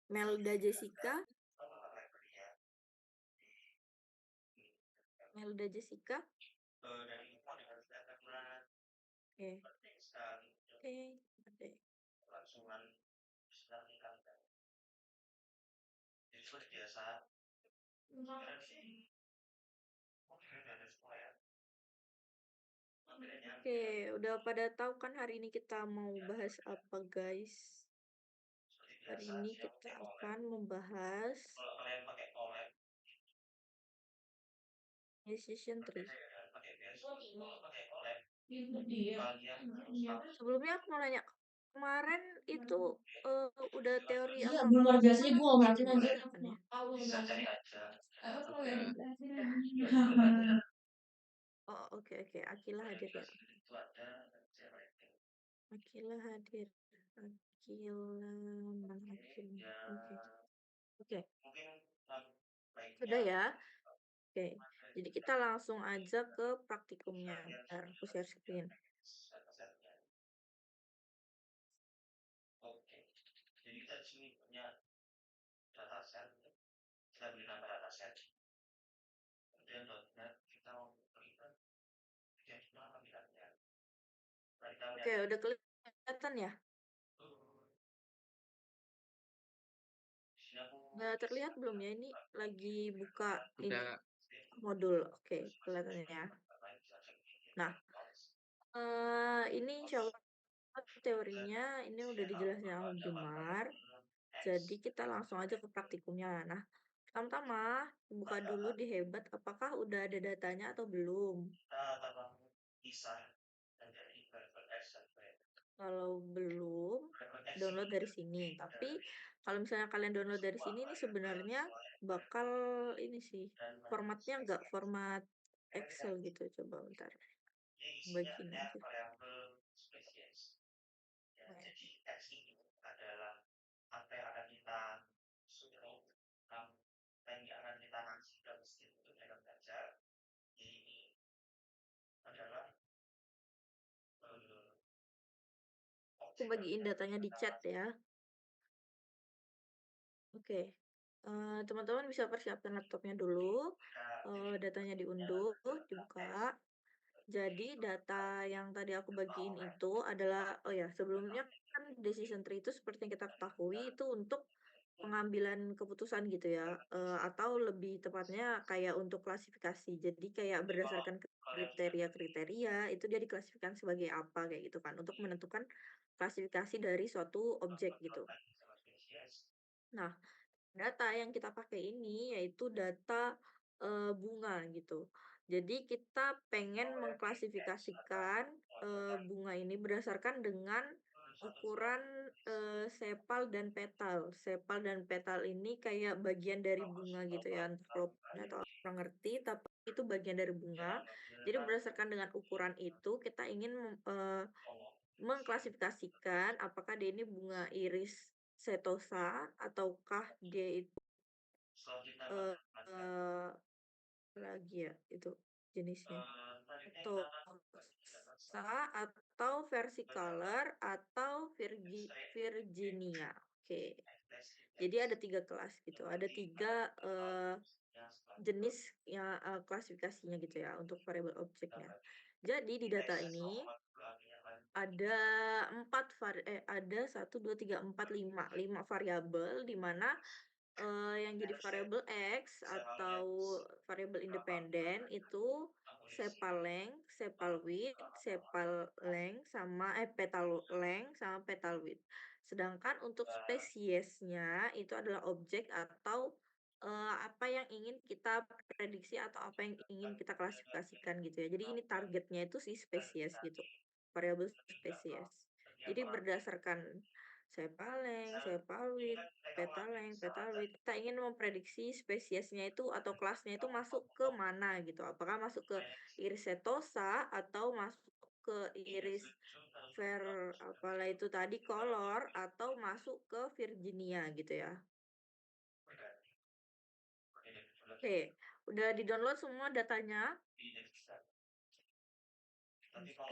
Melda Jessica. Melda Jessica. Oke. Oke. Oke. Oke, udah pada tahu kan hari ini kita mau bahas apa, guys? Hari ini kita akan membahas decision tree. Sebelumnya aku mau nanya, kemarin itu udah teori Iya, sama belum ada biasanya gue gak merhatiin belum anjir. bahasannya? Oh, oke oke. Akila hadir ya. Akila hadir. Akila mana Akila? Oke. Oke. Sudah ya. Oke. Jadi kita langsung aja ke praktikumnya. Bentar, aku share screen. Oke, udah kelihatan ya? Udah terlihat belum ya? Ini lagi buka ini modul. Oke, kelihatannya ya. Nah, ini insya Allah teorinya ini udah dijelasin sama Gemar. Jadi kita langsung aja ke praktikumnya. Nah, pertama-tama buka dulu di Hebat apakah udah ada datanya atau belum. Kalau belum, download dari sini. Tapi kalau misalnya kalian download dari sini ini sebenarnya bakal ini sih formatnya nggak format Excel gitu. Coba bentar, bagiin aja. Oke. Aku bagiin datanya di chat ya. Oke. Teman-teman bisa persiapkan laptopnya dulu. Datanya diunduh, dibuka. Jadi data yang tadi aku bagiin itu adalah, oh ya, sebelumnya kan decision tree itu seperti yang kita ketahui itu untuk pengambilan keputusan gitu ya, atau lebih tepatnya kayak untuk klasifikasi. Jadi kayak berdasarkan kriteria-kriteria itu dia diklasifikasikan sebagai apa kayak gitu kan, untuk menentukan klasifikasi dari suatu objek gitu. Nah, data yang kita pakai ini yaitu data bunga gitu. Jadi kita pengen mengklasifikasikan bunga ini berdasarkan dengan ukuran sepal dan petal. Sepal dan petal ini kayak bagian dari bunga gitu ya. Entah kalau atau orang ngerti, tapi itu bagian dari bunga. Jadi berdasarkan dengan ukuran itu kita ingin mengklasifikasikan apakah dia ini bunga iris setosa ataukah dia itu eh lagi ya itu jenisnya setosa atau versicolor atau Virginia. Oke. Jadi ada 3 kelas gitu. Ada 3 jenis ya klasifikasinya gitu ya untuk variabel objeknya. Jadi di data ini ada ada 1, 2, 3, 4, 5 variabel di mana yang jadi variabel X atau variabel independen itu sepal length, sepal width, sepal length sama petal length sama petal width. Sedangkan untuk spesiesnya itu adalah objek atau apa yang ingin kita prediksi atau apa yang ingin kita klasifikasikan gitu ya. Jadi ini targetnya itu si spesies gitu. Variabel spesies. Jadi berdasarkan sepal length, sepal width, petal width, kita ingin memprediksi spesiesnya itu atau kelasnya itu masuk ke mana gitu. Apakah masuk ke iris setosa atau masuk ke iris apalah itu tadi color atau masuk ke Virginia gitu ya. Oke, udah di-download semua datanya?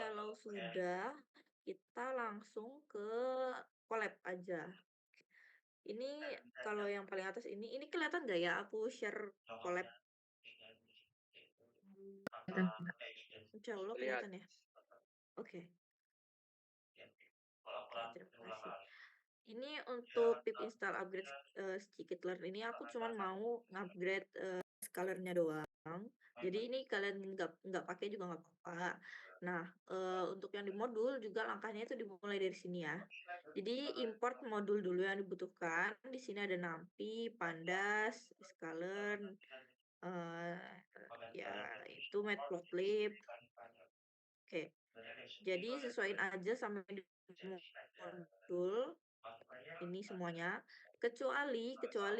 Kalau sudah, kita langsung ke collab aja. Ini kalau yang paling atas ini kelihatan nggak ya aku share collab? Kelihatan. Insya Allah Lihat. kelihatan ya? Oke oke, terima kasih. Ini untuk pip install upgrade, scikit-learn ini aku cuman mau upgrade scaler-nya doang. Jadi ini kalian nggak pakai juga nggak apa-apa. Nah, untuk yang di modul juga langkahnya itu dimulai dari sini ya. Jadi import modul dulu yang dibutuhkan. Di sini ada NumPy, Pandas, Sklearn, eee, ya itu Matplotlib. Oke, jadi sesuaiin aja sampai di modul ini semuanya, kecuali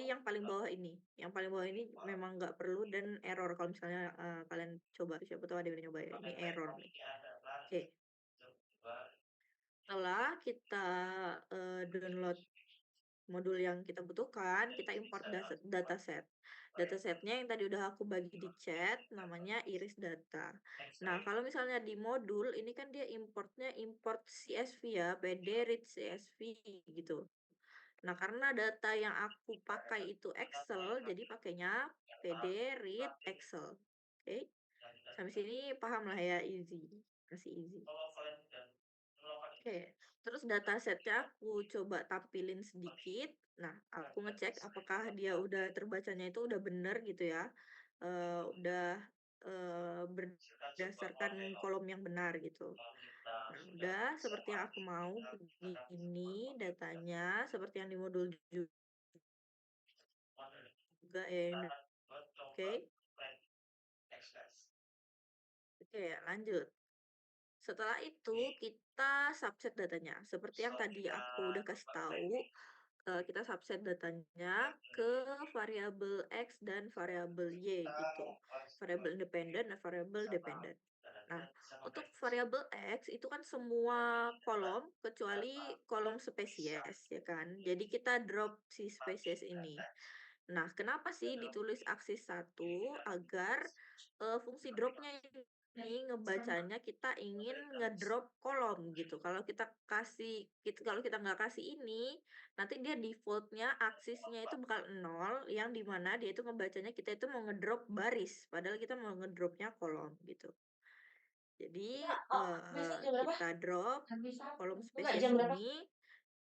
yang paling bawah ini. Yang paling bawah ini memang nggak perlu dan error kalau misalnya, kalian coba, siapa tahu ada yang udah nyoba ya, ini error nih. Oke, setelah kita, download modul yang kita butuhkan, kita import dataset. Datasetnya yang tadi udah aku bagi di chat, namanya Iris Data. Nah, kalau misalnya di modul, ini kan dia importnya import CSV ya, PD read CSV gitu. Nah, karena data yang aku pakai itu Excel, jadi pakainya PD read Excel. Oke, sampai sini paham lah ya, easy, masih easy. Oke, terus datasetnya aku coba tampilin sedikit. Nah, aku ngecek apakah dia udah terbacanya itu udah bener gitu ya, udah, berdasarkan kolom yang benar gitu. Nah, udah seperti yang aku mau begini datanya, seperti yang di modul juga ya ini. Oke oke lanjut. Setelah itu kita subset datanya, seperti yang tadi aku udah kasih tahu, kita subset datanya ke variabel X dan variabel Y gitu. Variabel independen dan variabel dependen. Nah, untuk variabel X itu kan semua kolom kecuali kolom spesies ya kan. Jadi kita drop si spesies ini. Nah, kenapa sih ditulis aksis satu agar fungsi dropnya ini ngebacanya kita ingin ngedrop kolom gitu. Kalau kita nggak kasih ini, nanti dia defaultnya aksisnya itu bakal nol, yang dimana dia itu ngebacanya kita itu mau ngedrop baris, padahal kita mau ngedropnya kolom gitu. Jadi, Kita biasanya jam berapa? kita drop Habis kolom enggak spesies jam berapa? ini,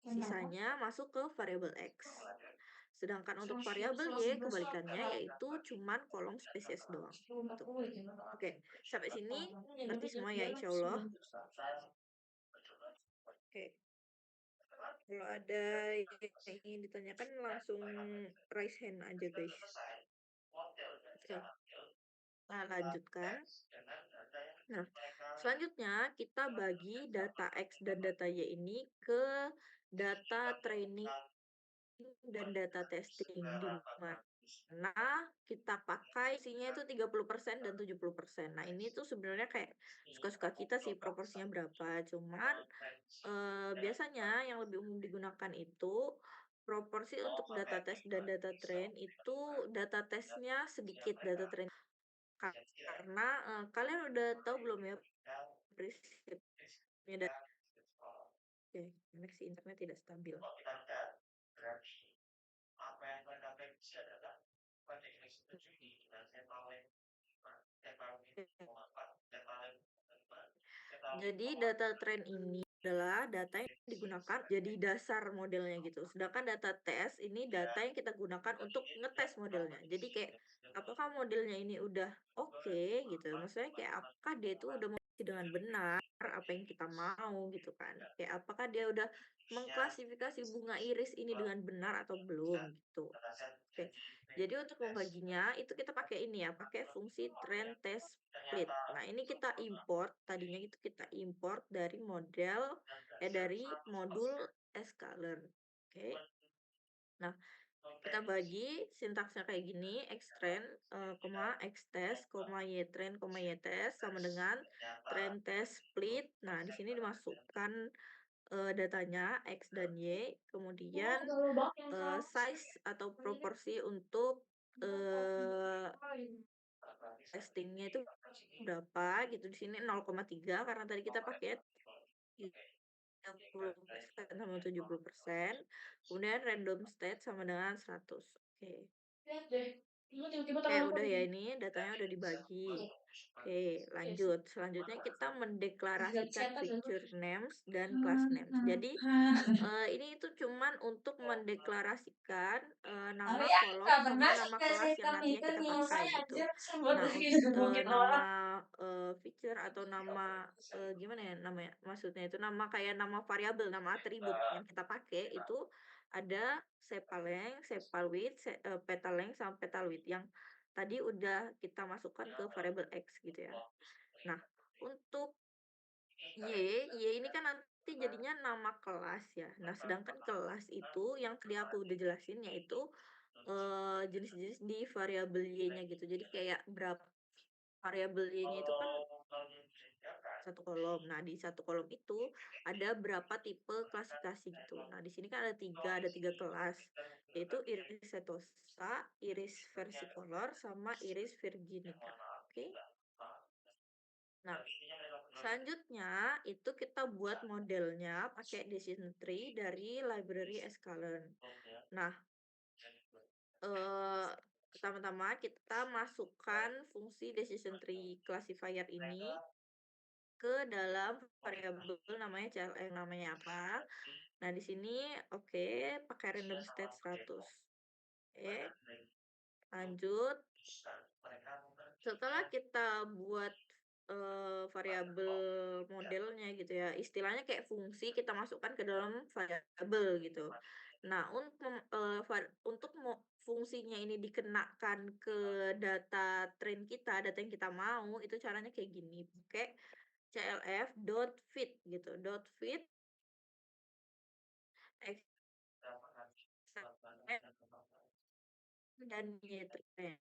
Jam 8. sisanya masuk ke variabel X. Sedangkan untuk variabel Setelah Y 11 kebalikannya, lah. yaitu cuman kolom spesies doang, gitu. 10.40 jam berapa? Oke, sampai sini Jam ngerti berapa jam semua ya berapa? insya Allah? 9. Oke, kalau ada yang ingin ditanyakan langsung raise hand aja guys. Oke, nah lanjutkan. Nah, selanjutnya kita bagi data X dan data Y ini ke data training dan data testing, di mana kita pakai isinya itu 30% dan 70%. Nah, ini tuh sebenarnya kayak suka-suka kita sih proporsinya berapa. Cuman biasanya yang lebih umum digunakan itu proporsi untuk data test dan data train itu data testnya sedikit, data train karena, kalian udah tahu belum ya prinsipnya oke, koneksi internet tidak stabil. Oke. Jadi data trend ini adalah data yang digunakan jadi dasar modelnya gitu. Sedangkan data tes ini data yang kita gunakan untuk ngetes modelnya. Jadi kayak apakah modelnya ini udah oke gitu. Maksudnya kayak apakah dia itu udah mendeteksi dengan benar apa yang kita mau gitu kan. Kayak apakah dia udah mengklasifikasi bunga iris ini dengan benar atau belum gitu. Oke, jadi untuk membaginya itu kita pakai ini ya, pakai fungsi trend test split. Nah, ini kita import, tadinya itu kita import dari modul sklearn. Oke. Nah, kita bagi sintaksnya kayak gini, xtrend, koma, xtest, koma, ytrend, koma, ytest sama dengan trend test split. Nah, di sini dimasukkan datanya X dan Y, Oh, kemudian, udah lubang yang size atau ini. proporsi untuk, testingnya itu berapa gitu, di sini 0,3 karena tadi kita pakai 30% sama 70%, kemudian random state sama dengan 100. Oke. Lihat deh, dulu tiba-tiba Oke, tanganku udah ada ya gini. ini datanya udah dibagi. Oke, Oke, lanjut. Selanjutnya kita lihat mendeklarasikan siapa dulu. feature names dan class names. Jadi, ini itu cuman untuk mendeklarasikan, Oh nama ya, kolom nggak sama pernah nama ngasih kelas yang ke nantinya meeting kita nih, pakai saya gitu. anjir sembari Nah, digebukin nama, orang. feature atau nama, gimana ya namanya, maksudnya itu nama kayak nama variabel, nama atribut yang kita pakai itu ada sepalength, sepalwidth, petalength, sama petalwidth yang tadi udah kita masukkan ke variabel X gitu ya. Nah, untuk Y ini kan nanti jadinya nama kelas ya. Nah, sedangkan kelas itu yang tadi aku udah jelasin yaitu, jenis-jenis di variabel Y-nya gitu. Jadi kayak berapa variabel Y-nya itu kan satu kolom. Nah, di satu kolom itu ada berapa tipe klasifikasi gitu. Nah, di sini kan ada tiga kelas, yaitu iris setosa, iris versicolor, sama iris virginica. Oke. Nah, selanjutnya itu kita buat modelnya pakai decision tree dari library sklearn. Nah, eee, pertama-tama kita masukkan fungsi decision tree classifier ini ke dalam variabel namanya CLM, namanya apa. Nah, di sini oke, pakai random state 100. Oke, lanjut. Setelah kita buat, variabel modelnya gitu ya, istilahnya kayak fungsi kita masukkan ke dalam variabel gitu. Nah, untuk fungsinya ini dikenakan ke data train kita, data yang kita mau, itu caranya kayak gini, pakai clf.fit gitu, .fit x dan y train.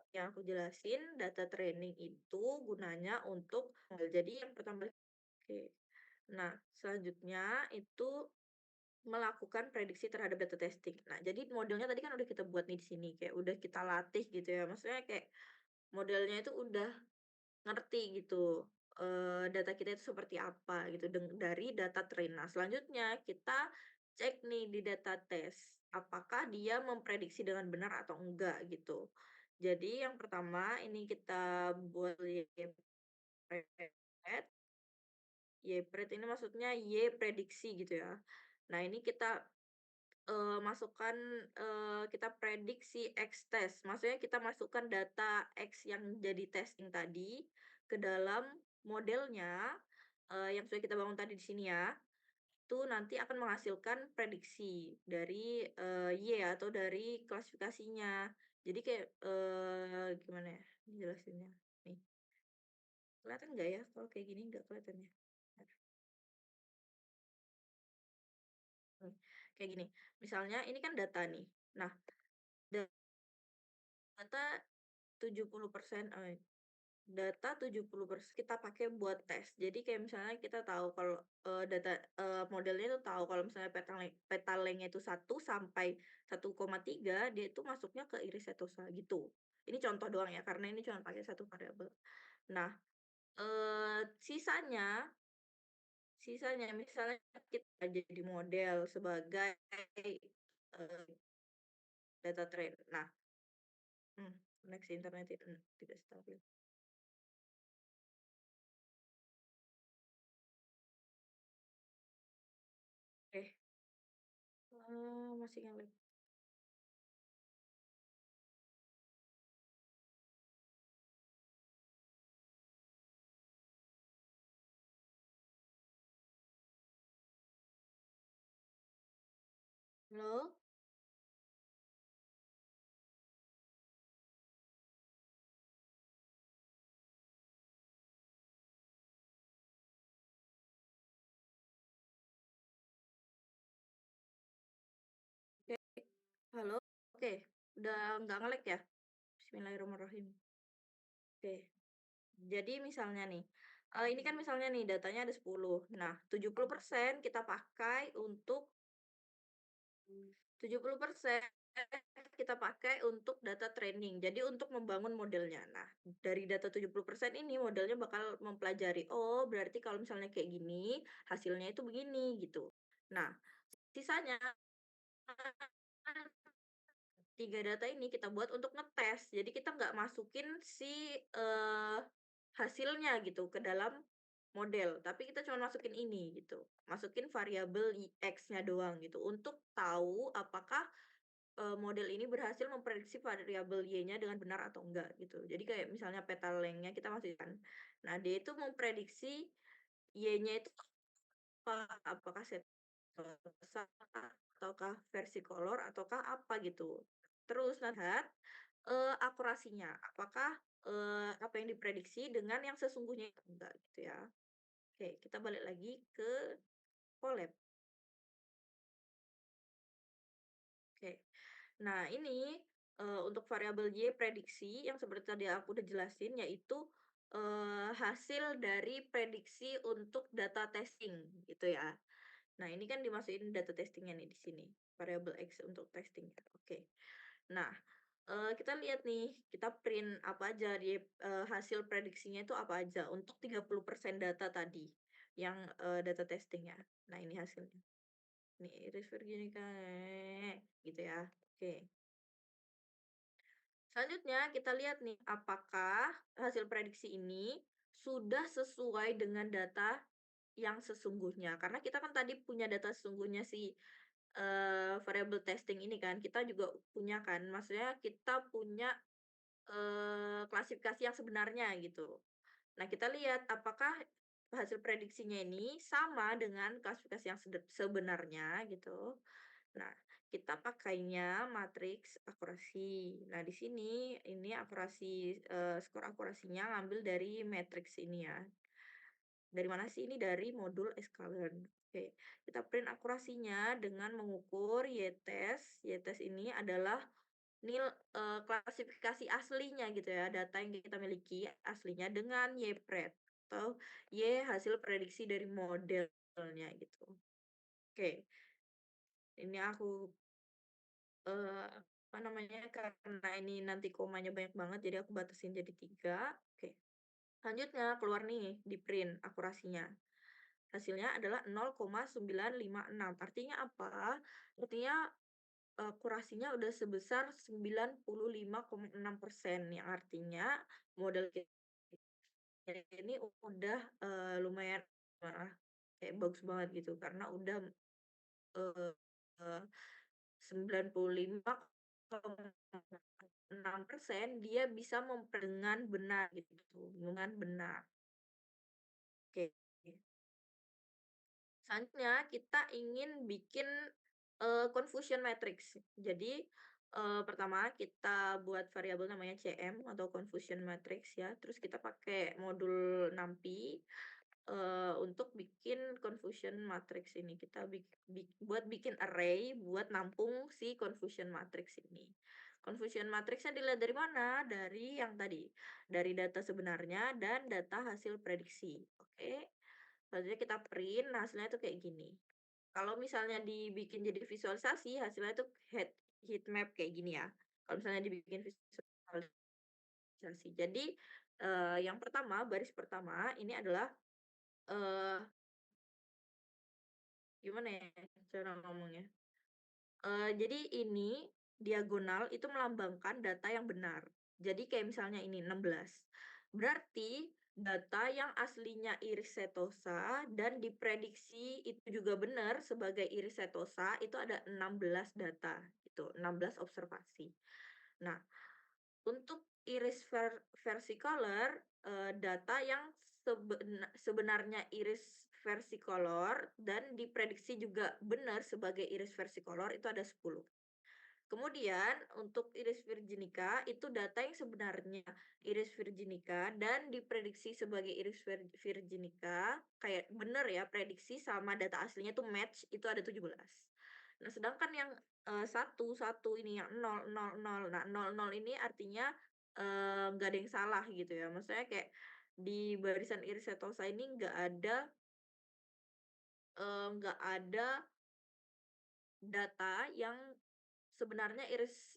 Yang aku jelasin, data training itu gunanya untuk jadi yang pertama oke. Nah, selanjutnya itu melakukan prediksi terhadap data testing. Nah, jadi modelnya tadi kan udah kita buat nih di sini, kayak udah kita latih gitu ya. Maksudnya kayak modelnya itu udah ngerti gitu, data kita itu seperti apa gitu dari data train. Nah, selanjutnya kita cek nih di data test, apakah dia memprediksi dengan benar atau enggak gitu. Jadi yang pertama ini kita buat YPRED, YPRED ini maksudnya Y prediksi gitu ya. Nah, ini kita masukkan, kita prediksi X test, maksudnya kita masukkan data X yang jadi testing tadi ke dalam modelnya, yang sudah kita bangun tadi di sini ya, itu nanti akan menghasilkan prediksi dari, Y atau dari klasifikasinya. Jadi kayak, gimana ya jelasinnya? Nih, kelihatan nggak ya kalau kayak gini nggak kelihatan ya? Kayak gini, misalnya ini kan data nih. Nah, data 70%, data 70% kita pakai buat tes. Jadi kayak misalnya kita tahu kalau, modelnya itu tahu kalau misalnya petalengnya itu 1 sampai 1,3 dia itu masuknya ke iris setosa gitu. Ini contoh doang ya, karena ini cuma pakai satu variabel. Nah, sisanya sisanya misalnya kita jadi model sebagai, eee, data train. Nah, koneksi internet itu tidak stabil. Oke, masih nge-lag. Halo? Oke, halo? Oke, udah nggak nge-lag ya? Bismillahirrahmanirrahim. Oke, jadi misalnya nih, ini kan misalnya nih datanya ada 10. Nah, 70% kita pakai untuk 70% kita pakai untuk data training. Jadi untuk membangun modelnya. Nah, dari data 70% ini modelnya bakal mempelajari, oh berarti kalau misalnya kayak gini, hasilnya itu begini gitu. Nah, sisanya 3 data ini kita buat untuk ngetes. Jadi kita nggak masukin si, hasilnya gitu ke dalam model, tapi kita cuma masukin ini gitu, masukin variabel X-nya doang gitu, untuk tahu apakah, model ini berhasil memprediksi variabel Y-nya dengan benar atau enggak gitu. Jadi kayak misalnya petalengnya kita masukkan. Nah, dia itu memprediksi Y-nya itu apa, apakah setosa ataukah versicolor ataukah apa gitu. Terus lihat, akurasinya, apakah, apa yang diprediksi dengan yang sesungguhnya itu enggak gitu ya. Oke, kita balik lagi ke Colab. Oke. Nah ini, untuk variabel Y prediksi yang seperti tadi aku udah jelasin yaitu, hasil dari prediksi untuk data testing gitu ya. Nah ini kan dimasukin data testing-nya nih di sini, variabel X untuk testing ya, oke. Nah, kita lihat nih, kita print apa aja di hasil prediksinya itu apa aja untuk 30% data tadi yang, data testing ya. Nah ini hasilnya. Nih iris virginica gitu ya, oke. Selanjutnya kita lihat nih, apakah hasil prediksi ini sudah sesuai dengan data yang sesungguhnya. Karena kita kan tadi punya data sesungguhnya si, variable testing ini kan, kita juga punya kan, maksudnya kita punya, klasifikasi yang sebenarnya gitu. Nah kita lihat apakah hasil prediksinya ini sama dengan klasifikasi yang sebenarnya gitu. Nah, kita pakainya matriks akurasi. Nah, di sini ini akurasi, skor akurasinya ngambil dari matriks ini ya. Dari mana sih? Ini dari modul sklearn. Oke, kita print akurasinya dengan mengukur y-test. Y-test ini adalah klasifikasi aslinya gitu ya, data yang kita miliki aslinya dengan y-pred atau y hasil prediksi dari modelnya gitu. Oke, ini aku apa namanya, karena ini nanti komanya banyak banget, jadi aku batasin jadi 3. Oke. Selanjutnya keluar nih, di-print akurasinya. Hasilnya adalah 0,956. Artinya apa? Artinya akurasinya udah sebesar 95,6%, yang artinya model kita ini udah, lumayan wah, kayak bagus banget gitu, karena udah, eee eee 95,6% dia bisa dengan benar gitu, dengan benar. Oke. Selanjutnya kita ingin bikin, confusion matrix. Jadi, pertama kita buat variabel namanya CM atau confusion matrix ya, terus kita pakai modul NumPy, untuk bikin confusion matrix ini. Kita buat bikin array buat nampung si confusion matrix ini. Confusion matrix-nya dilihat dari mana? Dari yang tadi, dari data sebenarnya dan data hasil prediksi, oke. Selanjutnya kita print, nah hasilnya tuh kayak gini. Kalau misalnya dibikin jadi visualisasi, hasilnya tuh heat map kayak gini ya. Kalau misalnya dibikin visualisasi. Jadi, yang pertama, baris pertama ini adalah, eee, gimana ya cara ngomongnya? Jadi ini diagonal itu melambangkan data yang benar. Jadi kayak misalnya ini 16, berarti data yang aslinya iris setosa dan diprediksi itu juga benar sebagai iris setosa itu ada 16 data, itu 16 observasi. Nah, untuk iris versicolor, data yang sebenarnya iris versicolor dan diprediksi juga benar sebagai iris versicolor itu ada 10. Kemudian untuk iris virginica itu data yang sebenarnya iris virginica dan diprediksi sebagai iris virginica, kayak benar ya prediksi sama data aslinya tuh match itu ada 17. Nah sedangkan yang, 1, 1 ini yang 0, 0, 0. Nah 0, 0 ini artinya, nggak ada yang salah gitu ya. Maksudnya kayak di barisan iris setosa ini nggak ada data yang sebenarnya iris,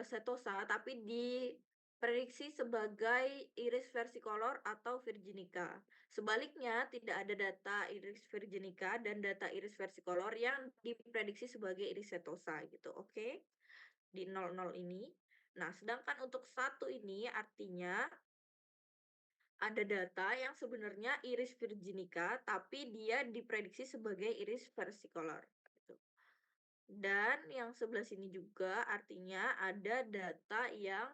setosa, tapi diprediksi sebagai iris versicolor atau virginica. Sebaliknya, tidak ada data iris virginica dan data iris versicolor yang diprediksi sebagai iris setosa gitu, oke? Di 00 ini. Nah, sedangkan untuk satu ini artinya ada data yang sebenarnya iris virginica, tapi dia diprediksi sebagai iris versicolor, gitu. Dan yang sebelah sini juga artinya ada data yang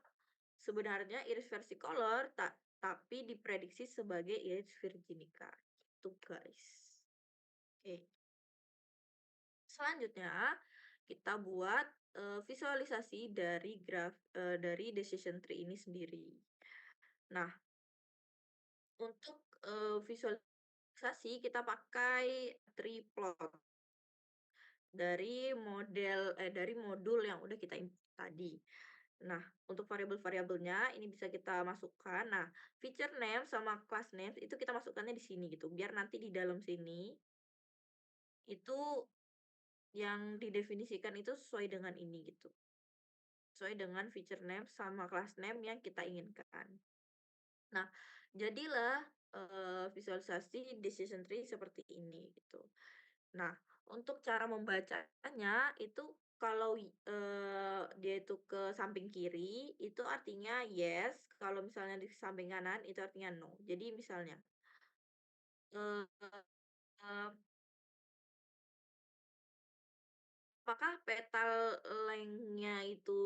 sebenarnya iris versicolor, tapi diprediksi sebagai iris virginica, gitu guys. Oke, selanjutnya kita buat, visualisasi dari dari decision tree ini sendiri. Nah, untuk, visualisasi kita pakai Triplot dari modul yang udah kita input tadi. Nah, untuk variabel-variabelnya ini bisa kita masukkan. Nah, feature name sama class name itu kita masukkannya di sini gitu, biar nanti di dalam sini itu yang didefinisikan itu sesuai dengan ini gitu, sesuai dengan feature name sama class name yang kita inginkan. Nah, jadilah, visualisasi decision tree seperti ini gitu. Nah, untuk cara membacanya itu kalau, dia itu ke samping kiri itu artinya yes, kalau misalnya di samping kanan itu artinya no. Jadi misalnya, eee, apakah petal length-nya itu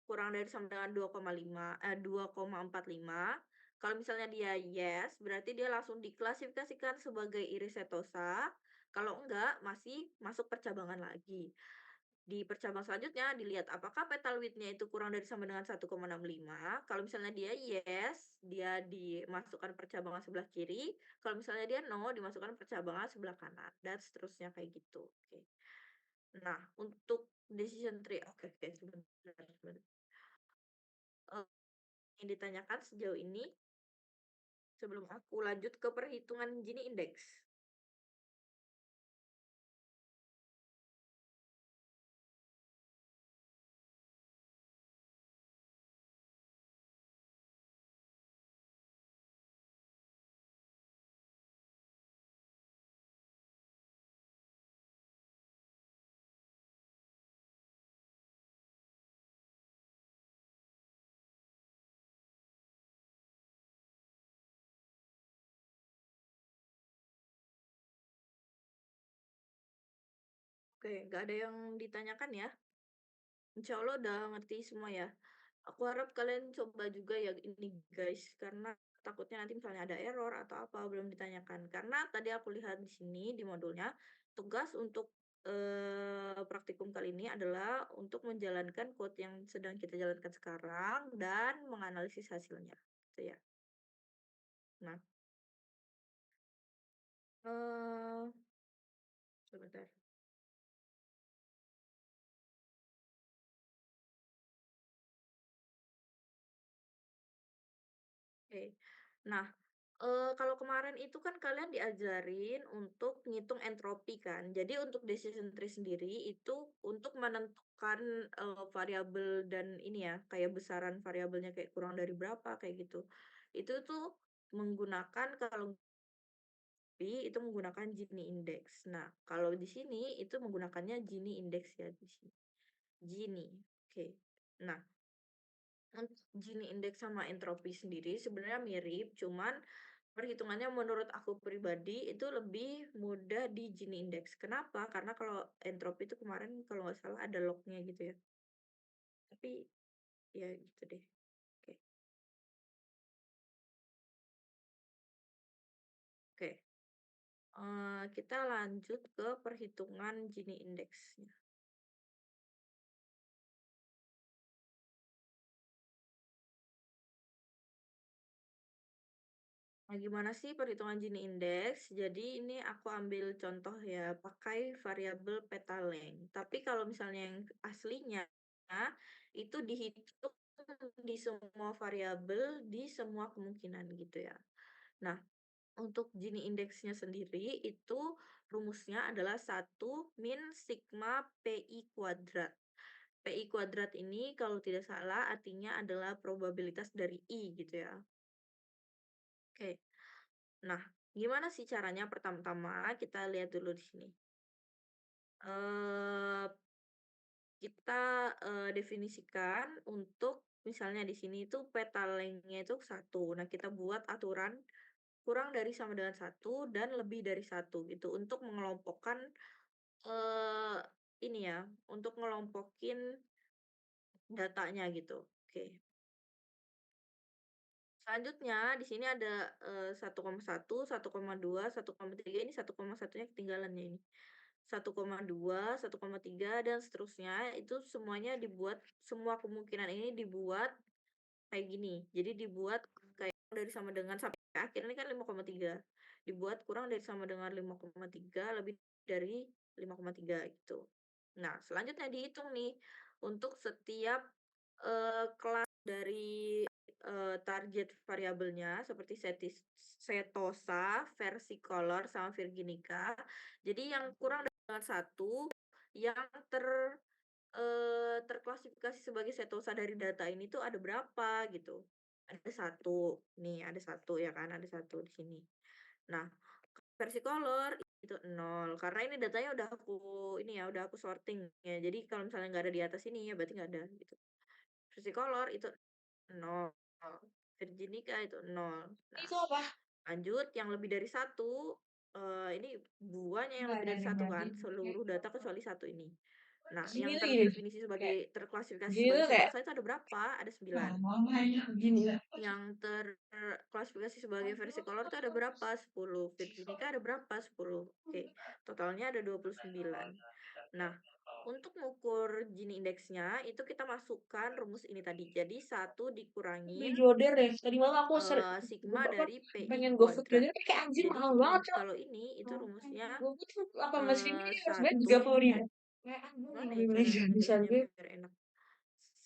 kurang dari sama dengan 2,45. Kalau misalnya dia yes, berarti dia langsung diklasifikasikan sebagai iris setosa, kalau enggak masih masuk percabangan lagi. Di percabang selanjutnya dilihat apakah petal width-nya itu kurang dari sama dengan 1,65. Kalau misalnya dia yes, dia dimasukkan percabangan sebelah kiri, kalau misalnya dia no, dimasukkan percabangan sebelah kanan, dan seterusnya kayak gitu, oke. Nah, untuk decision tree oke oke, sebentar sebentar. Eee, yang ditanyakan sejauh ini, sebelum aku lanjut ke perhitungan Gini Index. Oke, nggak ada yang ditanyakan ya? Insya Allah udah ngerti semua ya? Aku harap kalian coba juga ya ini guys, karena takutnya nanti misalnya ada error atau apa, belum ditanyakan. Karena tadi aku lihat di sini, di modulnya, tugas untuk, praktikum kali ini adalah untuk menjalankan code yang sedang kita jalankan sekarang dan menganalisis hasilnya, gitu ya. Nah, eee, sebentar. Oke. Nah, kalau kemarin itu kan kalian diajarin untuk ngitung entropi kan. Jadi untuk decision tree sendiri itu untuk menentukan, variabel dan ini ya, kayak besaran variabelnya kayak kurang dari berapa, kayak gitu. Itu tuh menggunakan kalau itu menggunakan Gini index. Nah, kalau di sini itu menggunakannya Gini index ya di sini, Gini, oke. Nah, untuk Gini indeks sama entropi sendiri sebenarnya mirip, cuman perhitungannya menurut aku pribadi itu lebih mudah di Gini indeks. Kenapa? Karena kalau entropi itu kemarin kalau nggak salah ada lognya gitu ya. Tapi ya gitu deh. Oke. Oke. Kita lanjut ke perhitungan Gini indeksnya. Nah, gimana sih perhitungan Gini indeks? Jadi ini aku ambil contoh ya, pakai variabel petaleng. Tapi kalau misalnya yang aslinya itu dihitung di semua variabel, di semua kemungkinan gitu ya. Nah, untuk Gini indeksnya sendiri itu rumusnya adalah satu min sigma PI kuadrat. PI kuadrat ini kalau tidak salah artinya adalah probabilitas dari I gitu ya. Oke. Nah, gimana sih caranya? Pertama-tama kita lihat dulu di sini. Eee, kita, definisikan untuk misalnya di sini itu petalengnya itu satu. Nah, kita buat aturan kurang dari sama dengan satu dan lebih dari satu gitu untuk mengelompokkan, eee, ini ya, untuk ngelompokin datanya gitu. Oke. Selanjutnya di sini ada, 1,1, 1,2, 1,3 ini 1,1-nya ketinggalan ya ini. 1,2, 1,3 dan seterusnya itu semuanya dibuat semua kemungkinan ini dibuat kayak gini. Jadi dibuat kayak dari sama dengan sampai akhir ini kan 5,3. Dibuat kurang dari sama dengan 5,3 lebih dari 5,3 gitu. Nah, selanjutnya dihitung nih untuk setiap, kelas dari, target variabelnya seperti Setosa, Versicolor, sama Virginica. Jadi yang kurang dengan satu yang terklasifikasi sebagai setosa dari data ini tuh ada berapa gitu. Ada satu nih ada satu ya kan, ada satu di sini. Nah, versi color itu nol karena ini datanya udah aku ini ya, udah aku sorting ya. Jadi kalau misalnya nggak ada di atas ini ya berarti nggak ada gitu. Versi color itu nol, Virginica itu nol. Nah, Itu apa? lanjut yang lebih dari satu, ini buahnya yang Nggak lebih ada dari yang satu ngerti. kan, seluruh data kecuali satu ini. Nah, Gini yang tuh gini, terdefinisi kayak terklasifikasi gini sebagai tuh kayak setosa itu ada berapa? Ada 9. mamanya gini lah. Yang terklasifikasi sebagai versi kolor itu ada berapa? 10. Virginica ada berapa? 10. Oke, totalnya ada 29. Nah, untuk mengukur Gini indeksnya itu kita masukkan rumus ini tadi. Jadi satu Beli dikurangin Joder deh. Tadi malam aku sigma dari PI pengen GoFood kuadrat. Joder kayak anjir Jadi mahal banget cok. kalau ini itu rumusnya GoFood tuh 18.000 ini harus bayar satu 30.000. Kayak anjir gimana lebih ya beli cara gratisan ngejelasinnya gue. biar enak?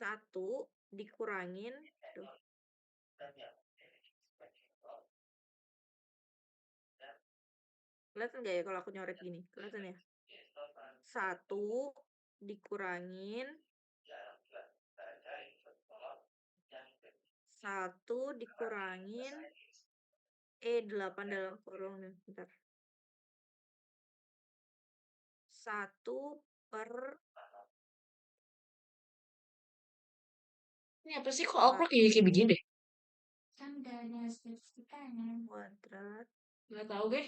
Satu dikurangin, duh, kelihatan nggak ya kalau aku nyoret gini? Kelihatan ya? Satu dikurangin satu dikurangin E8 dalam kurung nih, bentar. Satu per Ini apa sih kok okro satu kayak begini deh? kuadrat. Nggak tahu deh.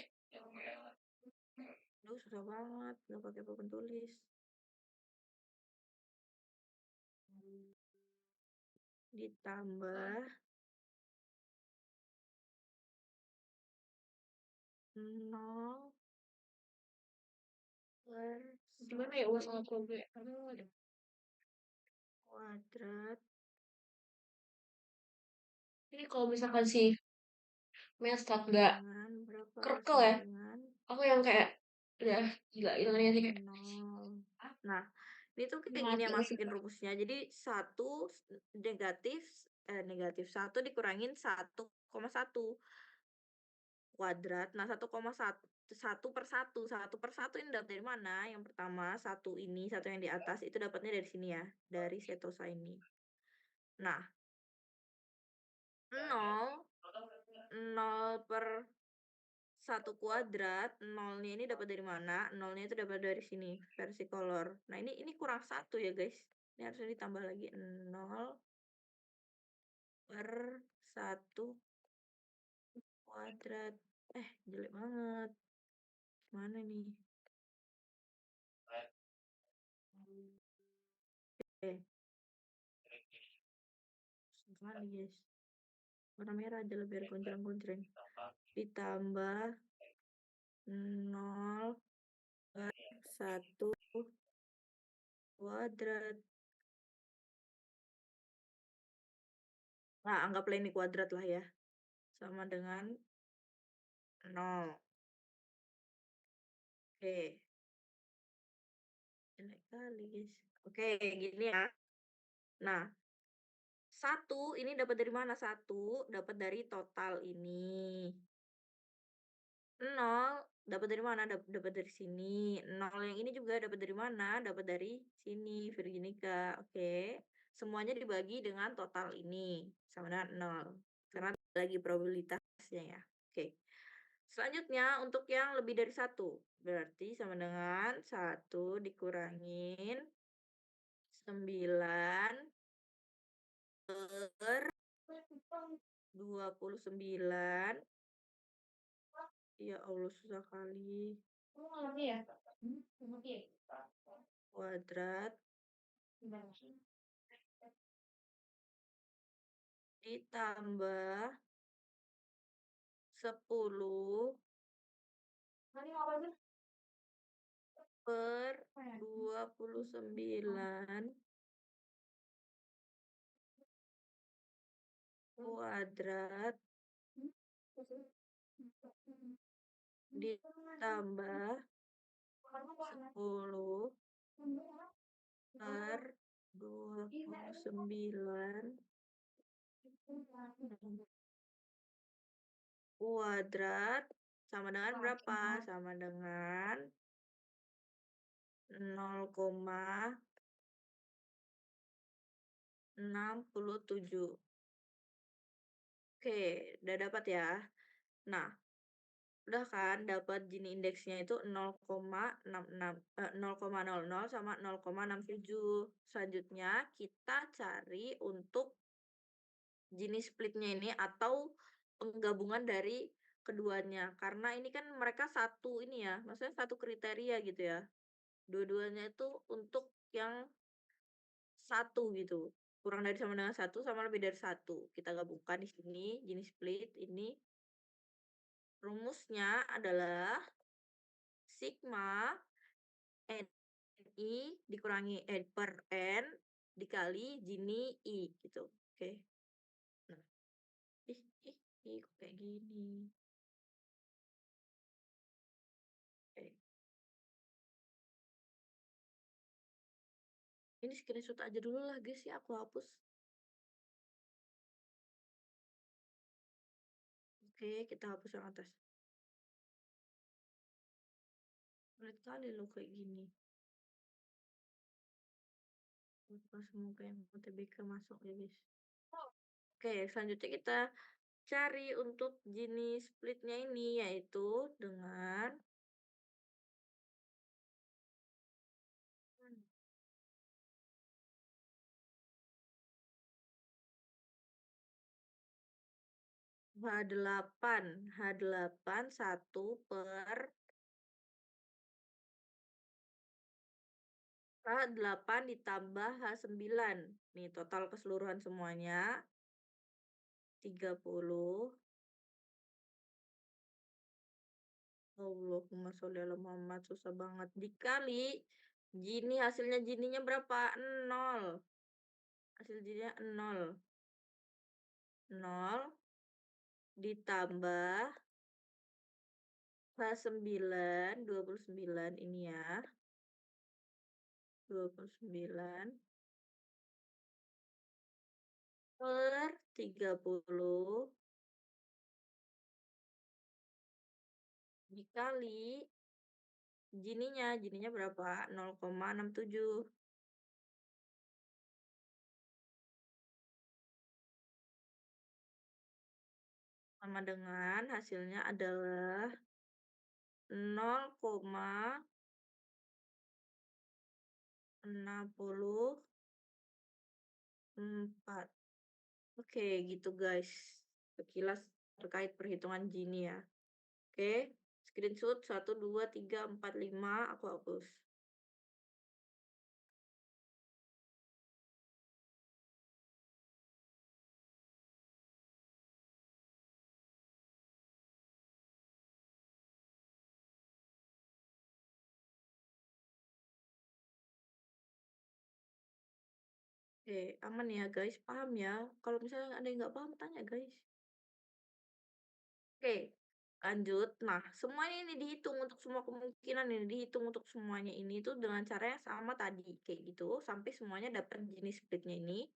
Duh, susah banget, nggak pakai papan tulis. Ditambah nol per Gimana ya uang sama satu gue? Aduh, kuadrat ini kalau misalkan si Melstat nggak dengan berapa? kerkel Sama ya, dengan aku yang kayak udah gila hitungannya sih kayak nol. Nah, ini tuh udah kayak gini mati ya gak sih? masukin rumusnya. Jadi negatif negatif satu dikurangin 1,1 kuadrat. Nah, 1,1 1 per 1 ini dapat dari mana? Yang pertama satu ini, satu yang di atas itu dapatnya dari sini ya, dari setosa ini. Nah, nol nol per satu kuadrat, nolnya ini dapat dari mana? Nolnya itu dapat dari sini, versi kolor. Nah, ini kurang satu ya, guys. Ini harusnya ditambah lagi nol per satu kuadrat. Jelek banget. Gimana nih? Eh, susah nih, guys. Warna merah aja lah biar gonjreng-gonjreng. Ditambah nol per satu kuadrat. Nah, anggaplah ini kuadrat lah ya. Sama dengan nol. Oke. Jelek kali, guys. Oke, gini ya. Nah, satu ini dapat dari mana? Satu dapat dari total ini. Nol dapat dari mana? Dapat dari sini. Nol yang ini juga dapat dari mana? Dapat dari sini, Virginika, oke. Semuanya dibagi dengan total ini, sama dengan nol. Karena lagi probabilitasnya ya, oke. Selanjutnya untuk yang lebih dari satu, berarti sama dengan satu dikurangin 9 per 29. Ya Allah, susah kali. Kamu ngerti ya? Ngerti ya? Kuadrat Gimana sih? ditambah 10 Tadi mau apa sih? per Apa ya? 29 kuadrat ditambah 10 per 29 kuadrat sama dengan berapa? Sama dengan 0,67. Oke, udah dapat ya. Nah, udah kan dapat Gini indeksnya itu 0,66 0,00 sama 0,67. Selanjutnya kita cari untuk Gini splitnya ini atau penggabungan dari keduanya. Karena ini kan mereka satu ini ya, maksudnya satu kriteria gitu ya. Dua-duanya itu untuk yang satu gitu. Kurang dari sama dengan satu sama lebih dari satu. Kita gabungkan di sini Gini split ini rumusnya adalah sigma NI dikurangi per N dikali Gini I gitu. Oke. Nah, ih ih ih kok kayak gini. Oke. Ini screenshot aja dulu lah guys ya, aku hapus. Oke, kita hapus yang atas. Sulit kali loh kayak gini. Lupa semoga yang UTBK masuk ya guys. Oke, selanjutnya kita cari untuk jenis splitnya ini yaitu dengan H8 H8 1 per H8 ditambah H9. Nih total keseluruhan semuanya 30. Allahumma sholli ala Muhammad, susah banget. Dikali Gini, hasilnya Gininya berapa? 0. Hasil Gininya 0. 0 ditambah H9, 29 ini ya. 29 per 30 dikali Gininya berapa? 0,67. Sama dengan hasilnya adalah 0,64. Oke, gitu guys. Sekilas terkait perhitungan Gini ya. Oke, screenshot 1, 2, 3, 4, 5, aku hapus. Oke, aman ya guys, paham ya? Kalau misalnya ada yang nggak paham, tanya guys. Oke, lanjut. Nah, semuanya ini dihitung untuk semua kemungkinan ini, dihitung untuk semuanya ini tuh dengan cara yang sama tadi, kayak gitu, sampai semuanya dapat jenis splitnya ini.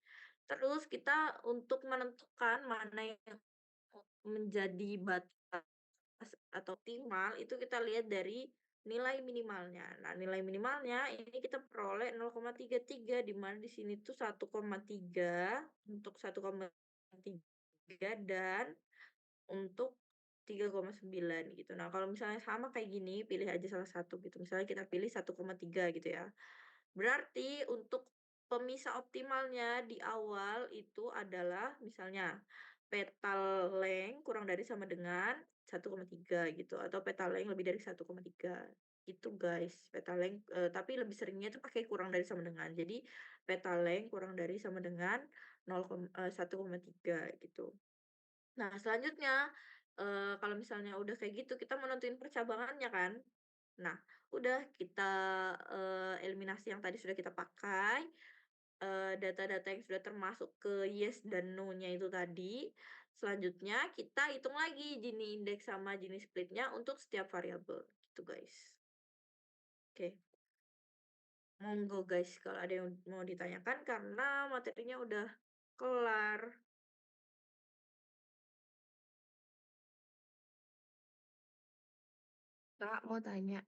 Terus kita untuk menentukan mana yang menjadi batas atau optimal itu kita lihat dari nilai minimalnya. Nah, nilai minimalnya ini kita peroleh 0,33 di mana di sini tuh 1,3 untuk 1,3 dan untuk 3,9 gitu. Nah, kalau misalnya sama kayak gini, pilih aja salah satu gitu. Misalnya kita pilih 1,3 gitu ya. Berarti untuk pemisah optimalnya di awal itu adalah misalnya petal length kurang dari sama dengan 1,3 gitu atau petal length lebih dari 1,3 gitu guys. Petal length, tapi lebih seringnya itu pakai kurang dari sama dengan. Jadi petal length kurang dari sama dengan 1,3 gitu. Nah, selanjutnya, kalau misalnya udah kayak gitu, kita mau nentuin percabangannya kan. Nah, udah kita, eliminasi yang tadi sudah kita pakai, data-data yang sudah termasuk ke yes dan no-nya itu tadi. Selanjutnya kita hitung lagi Gini indeks sama Gini split-nya untuk setiap variabel, gitu guys. Oke, monggo guys kalau ada yang mau ditanyakan karena materinya udah kelar. Kak, mau tanya.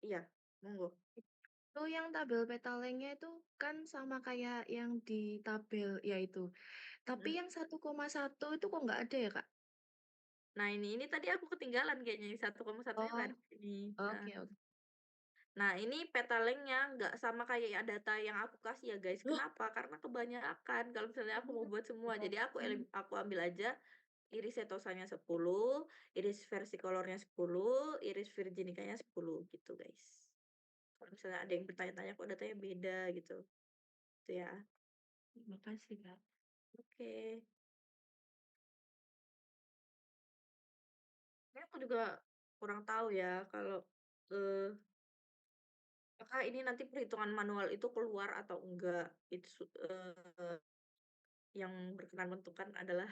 Iya, monggo. Itu yang tabel petalengnya itu kan sama kayak yang di tabel ya itu. Tapi Mhm. yang 1,1 itu kok nggak ada ya, Kak? Nah ini tadi aku ketinggalan kayaknya yang 1,1-nya Oh, nggak ada di sini. Heeh. oke oke. Nah ini petalengnya nggak sama kayak ya data yang aku kasih ya guys, Loh? kenapa? Karena kebanyakan kalau misalnya aku mau buat semua, jadi aku ambil aja iris setosanya 10, iris versicolornya 10, iris virginicanya 10 gitu guys. Kalau misalnya ada yang bertanya-tanya kok datanya beda gitu, itu ya. Makasih, Kak. Oke. Ini aku juga kurang tahu ya kalau, eee apakah ini nanti perhitungan manual itu keluar atau enggak, itu yang berkenan menentukan adalah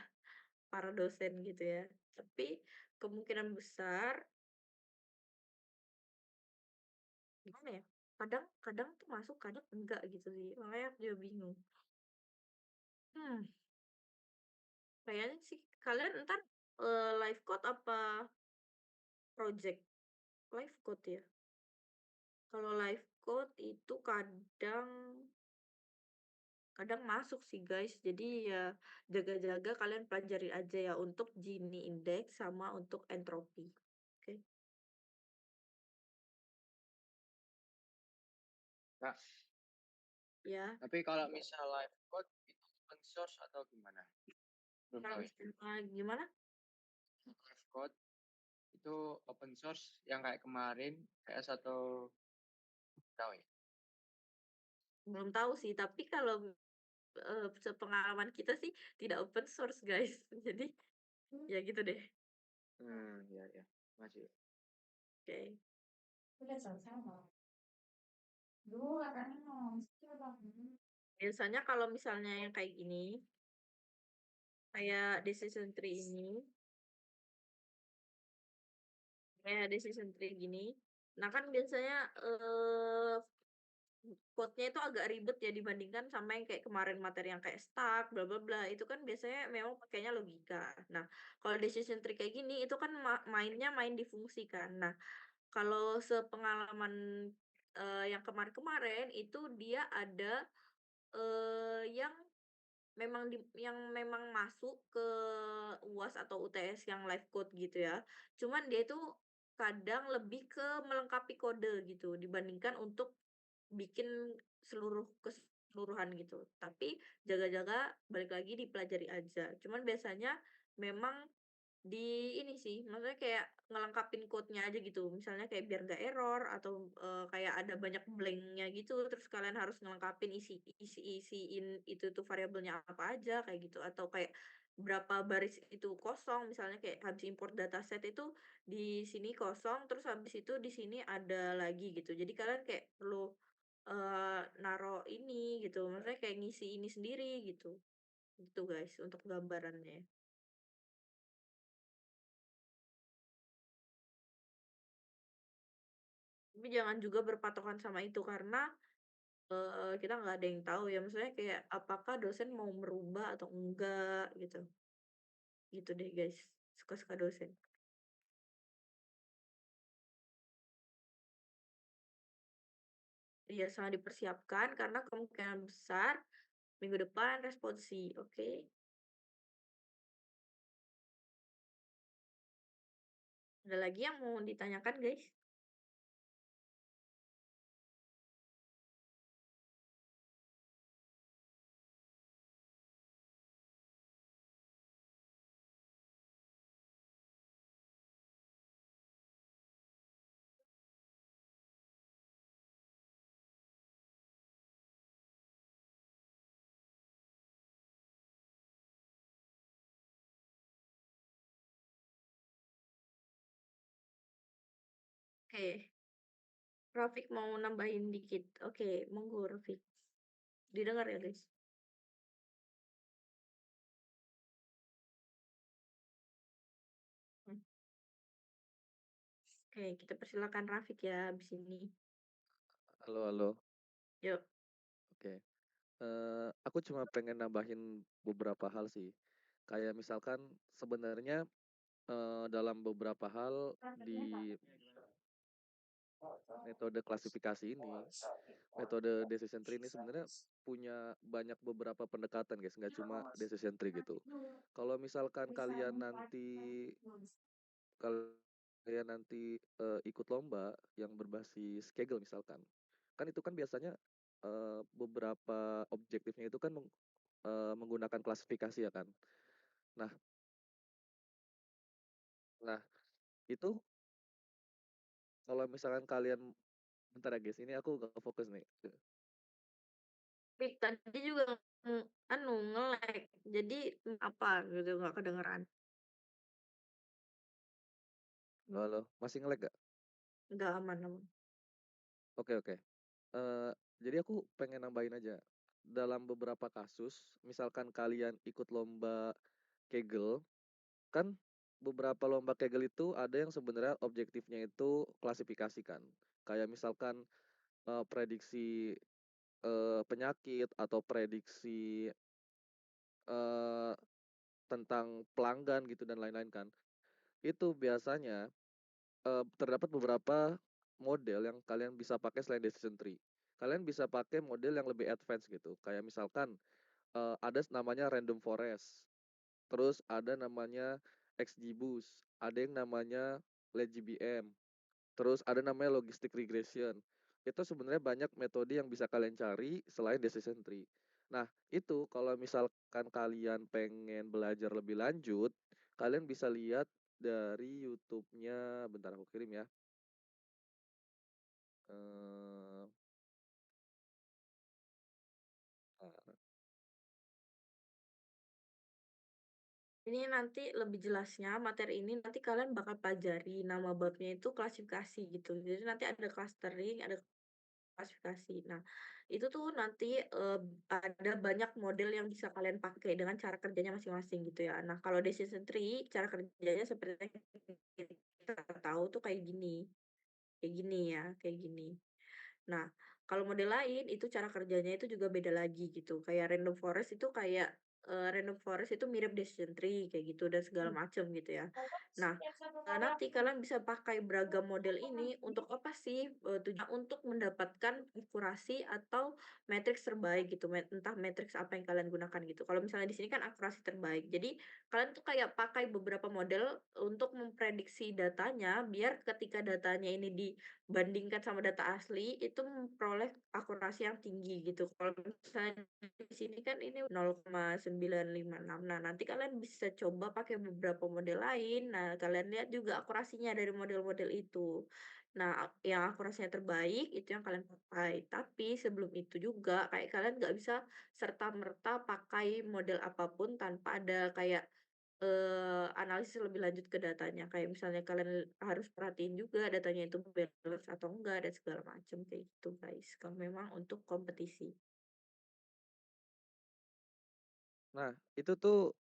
para dosen gitu ya. Tapi kemungkinan besar gimana ya, kadang kadang tuh masuk, kadang enggak gitu sih, makanya aku juga bingung. Hmm, kayaknya sih kalian entar, live code apa project? Live code ya? Kalau live code itu kadang kadang masuk sih, guys. Jadi ya jaga-jaga kalian pelajari aja ya untuk Gini index sama untuk entropi. Oke, Kak, ya. tapi kalau misal live code itu open source atau gimana? Belum Kalau tahu ya. misalnya gimana? Live code itu open source yang kayak kemarin PS atau tahu ya? Belum tahu sih, tapi kalau, sepengalaman kita sih tidak open source, guys. Jadi ya gitu deh. Ya ya. Masih. Oke. Biasanya kalau misalnya yang kayak gini, kayak decision tree ini, gini, nah kan biasanya, quote-nya itu agak ribet ya dibandingkan sama yang kayak kemarin materi yang kayak stuck, bla bla bla, itu kan biasanya memang pakainya logika. Nah, kalau decision tree kayak gini, itu kan mainnya main di fungsi kan. Nah, kalau sepengalaman, yang kemarin-kemarin, itu dia ada, yang memang masuk ke UAS atau UTS yang live code gitu ya. Cuman dia itu kadang lebih ke melengkapi kode gitu dibandingkan untuk bikin keseluruhan gitu. Tapi jaga-jaga balik lagi dipelajari aja. Cuman biasanya memang di ini sih, maksudnya kayak ngelengkapin code-nya aja gitu. Misalnya kayak biar nggak error atau, kayak ada banyak blank-nya gitu, terus kalian harus ngelengkapin isiin itu tuh variabelnya apa aja kayak gitu, atau kayak berapa baris itu kosong, misalnya kayak habis import dataset itu di sini kosong, terus habis itu di sini ada lagi gitu. Jadi kalian kayak perlu, naruh ini gitu, maksudnya kayak ngisi ini sendiri gitu. Gitu guys untuk gambarannya. Tapi jangan juga berpatokan sama itu karena, kita nggak ada yang tahu ya, maksudnya kayak apakah dosen mau merubah atau enggak gitu. Gitu deh guys, suka-suka dosen. Iya, sangat dipersiapkan karena kemungkinan besar minggu depan responsi, oke? Ada lagi yang mau ditanyakan, guys? Oke, Rafiq mau nambahin dikit. Oke, monggo Rafiq. Didengar ya, guys? Hmm, oke, kita persilakan Rafiq ya abis ini. Halo, halo. Yuk. Oke. Aku cuma pengen nambahin beberapa hal sih. Kayak misalkan sebenarnya dalam beberapa hal di metode klasifikasi ini, metode decision tree ini sebenarnya punya banyak beberapa pendekatan, guys. Nggak cuma decision tree gitu. Kalau misalkan kalian nanti ikut lomba yang berbasis Kaggle misalkan, kan itu kan biasanya beberapa objektifnya itu kan menggunakan klasifikasi ya kan. Nah nah itu kalau misalkan kalian bentar ya guys, ini aku gak fokus nih. Rafiq tadi juga anu nge-lag. Jadi apa gitu nggak kedengeran. Halo, halo, masih nge-lag gak? Nggak aman aman. Oke, oke. Jadi aku pengen nambahin aja. Dalam beberapa kasus, misalkan kalian ikut lomba Kaggle, kan beberapa lomba Kaggle itu ada yang sebenarnya objektifnya itu klasifikasikan. Kayak misalkan prediksi penyakit atau prediksi eh, tentang pelanggan gitu dan lain-lain kan. Itu biasanya terdapat beberapa model yang kalian bisa pakai selain decision tree. Kalian bisa pakai model yang lebih advance gitu. Kayak misalkan ada namanya random forest. Terus ada namanya XGBoost, ada yang namanya LegBM. Terus ada namanya logistic regression. Itu sebenarnya banyak metode yang bisa kalian cari selain decision tree. Nah, itu kalau misalkan kalian pengen belajar lebih lanjut, kalian bisa lihat dari YouTube-nya. Bentar aku kirim ya. Eh, Ini nanti lebih jelasnya materi ini nanti kalian bakal pelajari nama babnya itu klasifikasi gitu. Jadi nanti ada clustering, ada klasifikasi. Nah, itu tuh nanti ada banyak model yang bisa kalian pakai dengan cara kerjanya masing-masing gitu ya. Nah, kalau decision tree cara kerjanya seperti yang kita tahu tuh kayak gini. Kayak gini ya, kayak gini. Nah, kalau model lain itu cara kerjanya itu juga beda lagi gitu. Kayak random forest itu kayak random forest itu mirip decision tree kayak gitu dan segala macam gitu ya. Nah, nanti kalian bisa pakai beragam model ini untuk apa sih? Tujuan untuk mendapatkan akurasi atau matriks terbaik gitu. Entah matriks apa yang kalian gunakan gitu. Kalau misalnya di sini kan akurasi terbaik. Jadi kalian tuh kayak pakai beberapa model untuk memprediksi datanya biar ketika datanya ini bandingkan sama data asli, itu memperoleh akurasi yang tinggi gitu. Kalau misalnya di sini kan ini 0,956. Nah, nanti kalian bisa coba pakai beberapa model lain. Nah, kalian lihat juga akurasinya dari model-model itu. Nah, yang akurasinya terbaik itu yang kalian pakai. Tapi sebelum itu juga kayak kalian nggak bisa serta-merta pakai model apapun tanpa ada kayak analisis lebih lanjut ke datanya, kayak misalnya kalian harus perhatiin juga datanya itu balance atau enggak dan segala macam kayak gitu, guys, kalau memang untuk kompetisi. Nah, itu tuh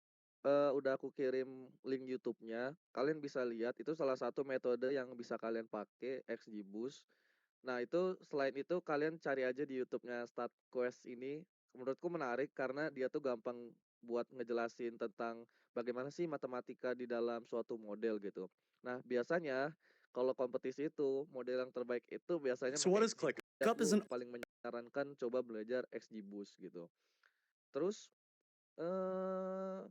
udah aku kirim link YouTube-nya. Kalian bisa lihat itu salah satu metode yang bisa kalian pakai XGBoost. Nah, itu selain itu kalian cari aja di YouTube-nya StatQuest ini. Menurutku menarik karena dia tuh gampang buat ngejelasin tentang bagaimana sih matematika di dalam suatu model gitu. Nah, biasanya kalau kompetisi itu model yang terbaik itu biasanya So what menurut is ClickUp? aku Is an paling menyarankan coba belajar XGBoost gitu. Terus eh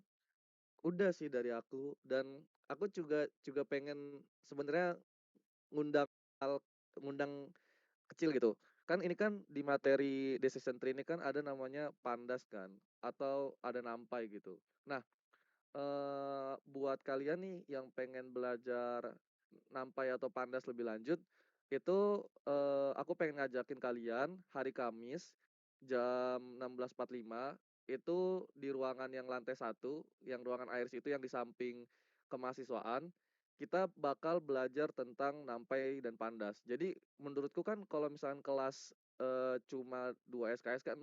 udah sih dari aku, dan aku juga juga pengen sebenarnya ngundang ngundang kecil gitu. Kan ini kan di materi decision tree ini kan ada namanya pandas kan atau ada nampai gitu. Nah, buat kalian nih yang pengen belajar nampai atau pandas lebih lanjut, itu aku pengen ngajakin kalian hari Kamis jam 16.45 itu di ruangan yang lantai 1, yang ruangan ARC itu yang di samping kemahasiswaan, kita bakal belajar tentang nampai dan pandas. Jadi menurutku kan kalau misalnya kelas cuma 2 SKS kan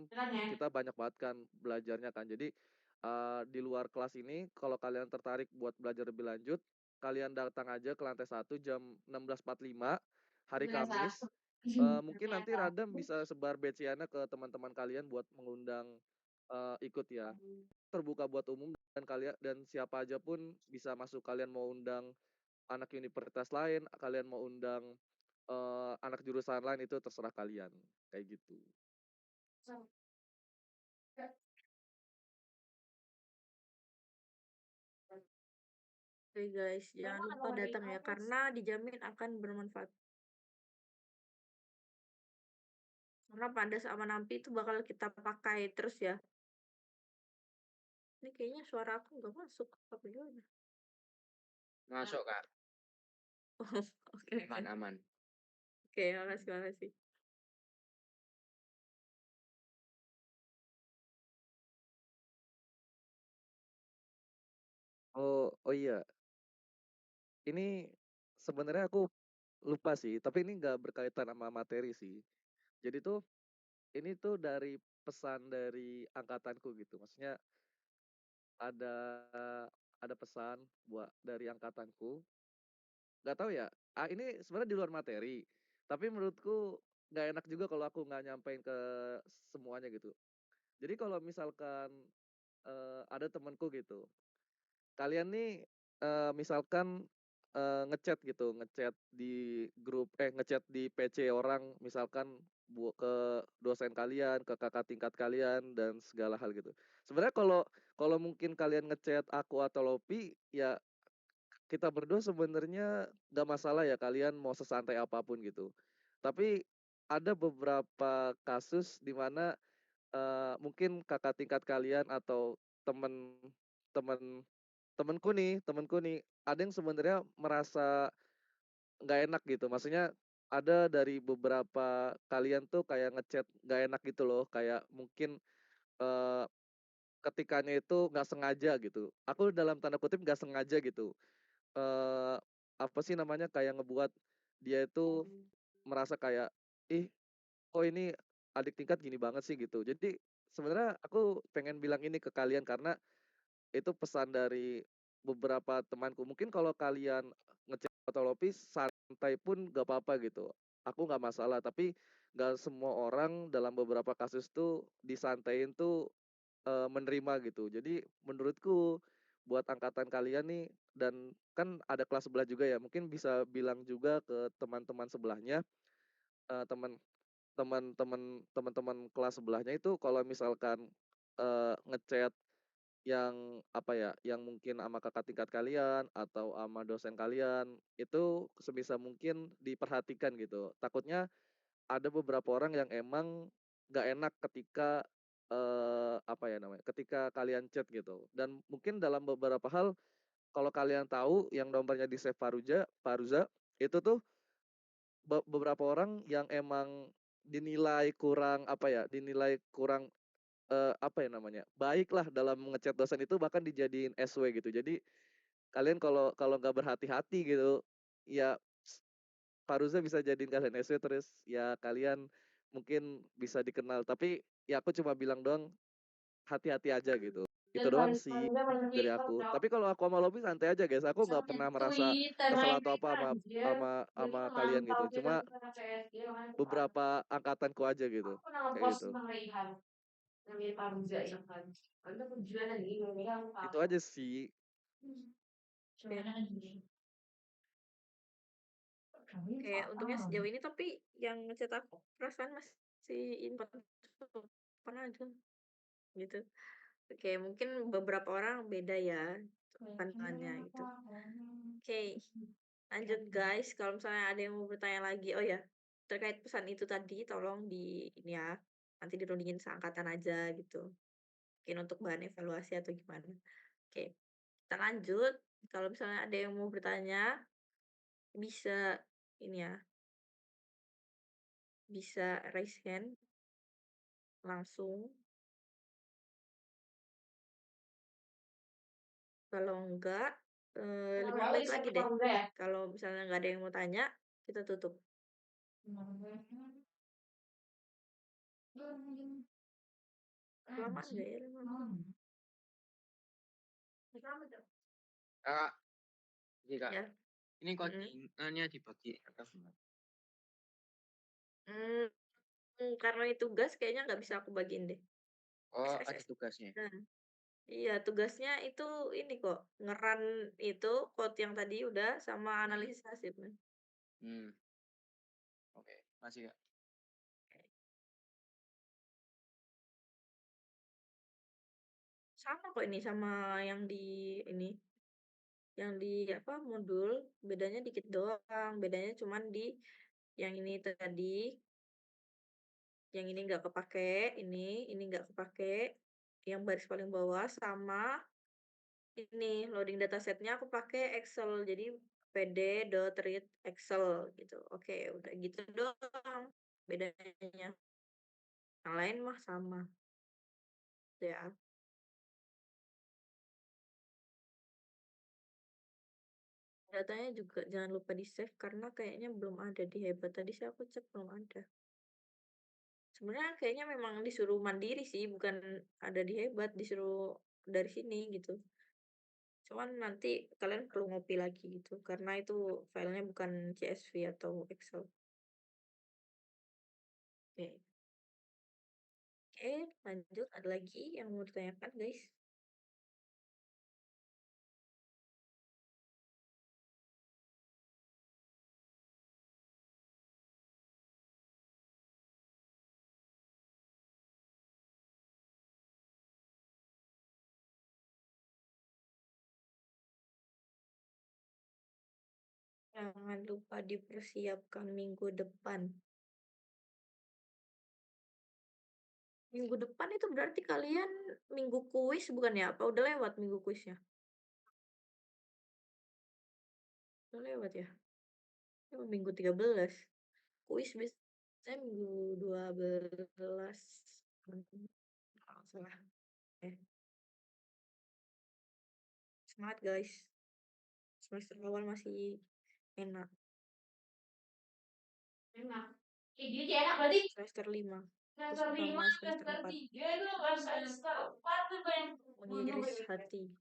kita banyak banget kan belajarnya kan. Jadi di luar kelas ini kalau kalian tertarik buat belajar lebih lanjut, kalian datang aja ke lantai 1 jam 16.45 hari Kamis. Mungkin nanti Radam bisa sebar batch-nya ke teman-teman kalian buat mengundang ikut ya. Terbuka buat umum dan kalian dan siapa aja pun bisa masuk. Kalian mau undang anak universitas lain, kalian mau undang anak jurusan lain, itu terserah kalian. Kayak gitu. Oke guys, jangan lupa datang ya karena dijamin akan bermanfaat. Karena pandas sama nampi itu bakal kita pakai terus ya. Ini kayaknya suara aku nggak masuk apa gimana? Masuk, Kak. Oh, oke. Aman-aman. Oke, makasih makasih. Oh iya, ini sebenarnya aku lupa sih, tapi ini nggak berkaitan sama materi sih. Jadi tuh ini tuh dari pesan dari angkatanku gitu. Maksudnya ada ada pesan buat dari angkatanku. Nggak tahu ya. Ini sebenarnya di luar materi. Tapi menurutku nggak enak juga kalau aku nggak nyampein ke semuanya gitu. Jadi kalau misalkan ada temanku gitu, kalian nih misalkan ngechat gitu, ngechat di grup, ngechat di PC orang, misalkan ke dosen kalian, ke kakak tingkat kalian dan segala hal gitu. Sebenarnya kalau kalau mungkin kalian ngechat aku atau Lopi, ya kita berdua sebenarnya nggak masalah ya kalian mau sesantai apapun gitu. Tapi ada beberapa kasus di mana mungkin kakak tingkat kalian atau temen temen temenku nih ada yang sebenarnya merasa nggak enak gitu. Maksudnya ada dari beberapa kalian tuh kayak ngechat nggak enak gitu loh, kayak mungkin eh, ketikanya itu nggak sengaja gitu. Aku dalam tanda kutip nggak sengaja gitu. eh Apa sih namanya, kayak ngebuat dia itu merasa kayak, ih kok ini adik tingkat gini banget sih gitu. Jadi sebenarnya aku pengen bilang ini ke kalian karena itu pesan dari beberapa temanku. Mungkin kalau kalian ngechat atau Lopi santai pun gak apa-apa gitu. Aku nggak masalah, tapi nggak semua orang dalam beberapa kasus tuh disantain tuh menerima gitu. Jadi menurutku buat angkatan kalian nih, dan kan ada kelas sebelah juga ya, mungkin bisa bilang juga ke teman-teman sebelahnya, teman teman-teman kelas sebelahnya itu kalau misalkan ngechat yang apa ya, yang mungkin sama kakak tingkat kalian atau sama dosen kalian, itu sebisa mungkin diperhatikan gitu. Takutnya ada beberapa orang yang emang nggak enak ketika apa ya namanya, ketika kalian chat gitu. Dan mungkin dalam beberapa hal kalau kalian tahu yang nomornya di save Paruza itu tuh beberapa orang yang emang dinilai kurang apa ya, dinilai kurang apa ya namanya, baiklah dalam ngechat dosen itu bahkan dijadiin SW gitu. Jadi kalian kalau kalau nggak berhati-hati gitu, ya Faruza bisa jadiin kalian SW, terus ya kalian mungkin bisa dikenal. Tapi ya aku cuma bilang doang, hati-hati aja gitu. Itu doang sih dari aku. Tapi kalau aku sama Lobby santai aja guys. Aku nggak pernah merasa kesel atau apa sama kalian gitu. Cuma beberapa angkatanku aja gitu. Kayak gitu. Itu aja sih. Oke. Kayak untungnya sejauh ini tapi yang nge-chat aku perasaan masih inbox aja gitu. Kayak mungkin beberapa orang beda ya pandangannya gitu. Oke, lanjut guys. Kalau misalnya ada yang mau bertanya lagi, oh ya, terkait pesan itu tadi tolong di ini ya, nanti dirundingin seangkatan aja gitu. Mungkin untuk bahan evaluasi atau gimana. Oke, kita lanjut. Kalau misalnya ada yang mau bertanya, bisa ini ya, bisa raise hand langsung. Kalau enggak, 5 menit lagi deh. Kalau misalnya nggak ada yang mau tanya, kita tutup. Kelamaan nggak ya 5 menit? Kak, jadi Kak, Ya. ini Mhm. codingannya dibagi atau gimana? Mmm, karena ini tugas kayaknya nggak bisa aku bagiin deh. Oh, ada SSS. tugasnya. Nah, iya tugasnya itu ini kok, nge-run itu code yang tadi udah sama analisis hasilnya. Hmm. Oke, masih Kak. Sama kok ini sama yang di ini, yang di apa, modul, bedanya dikit doang. Bedanya cuman di yang ini tadi, yang ini nggak kepake, ini nggak kepake, yang baris paling bawah sama ini loading dataset-nya aku pakai Excel. Jadi pd.read Excel gitu. Oke, udah gitu doang bedanya. Yang lain mah sama. Ya. Datanya juga jangan lupa di-save karena kayaknya belum ada di Hebat. Tadi sih aku cek belum ada. Sebenarnya kayaknya memang disuruh mandiri sih, bukan ada di Hebat, disuruh dari sini gitu. Cuman nanti kalian perlu ngopi lagi gitu, karena itu filenya bukan CSV atau Excel. Oke. Oke, lanjut. Ada lagi yang mau ditanyakan, guys? Jangan lupa dipersiapkan minggu depan. Minggu depan itu berarti kalian minggu kuis bukan ya? Apa udah lewat minggu kuisnya? Udah lewat ya? Oh, minggu 13. Kuis biasanya minggu 12. Kalau nggak salah. Eh, semangat guys. Semester awal masih enak. Semester 5. Terutama semester 4. Mengiris hati.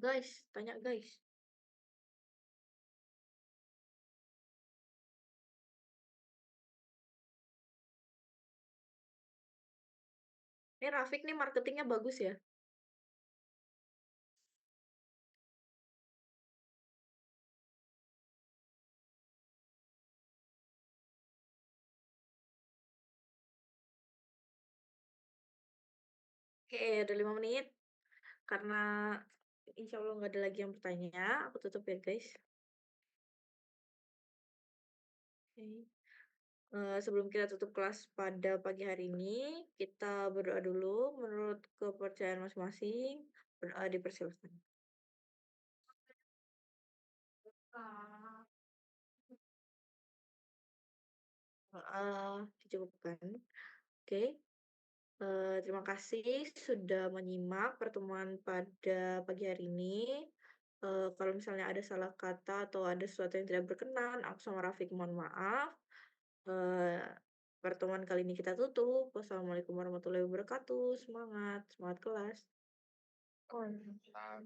Guys, tanya guys. Ini Rafiq nih marketingnya bagus ya. Oke, udah 5 menit. Karena insya Allah nggak ada lagi yang bertanya, aku tutup ya guys. Oke. Sebelum kita tutup kelas pada pagi hari ini, kita berdoa dulu menurut kepercayaan masing-masing. Berdoa dipersilakan. Dicukupkan. Oke. Terima kasih sudah menyimak pertemuan pada pagi hari ini. Kalau misalnya ada salah kata atau ada sesuatu yang tidak berkenan, aku sama Rafiq mohon maaf. Eee, Pertemuan kali ini kita tutup. Wassalamualaikum warahmatullahi wabarakatuh. Semangat, semangat kelas.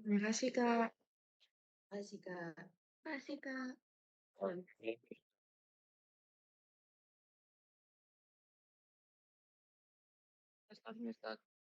Terima kasih, Kak. Makasih, Kak. Terima kasih, Kak. Oke. Start.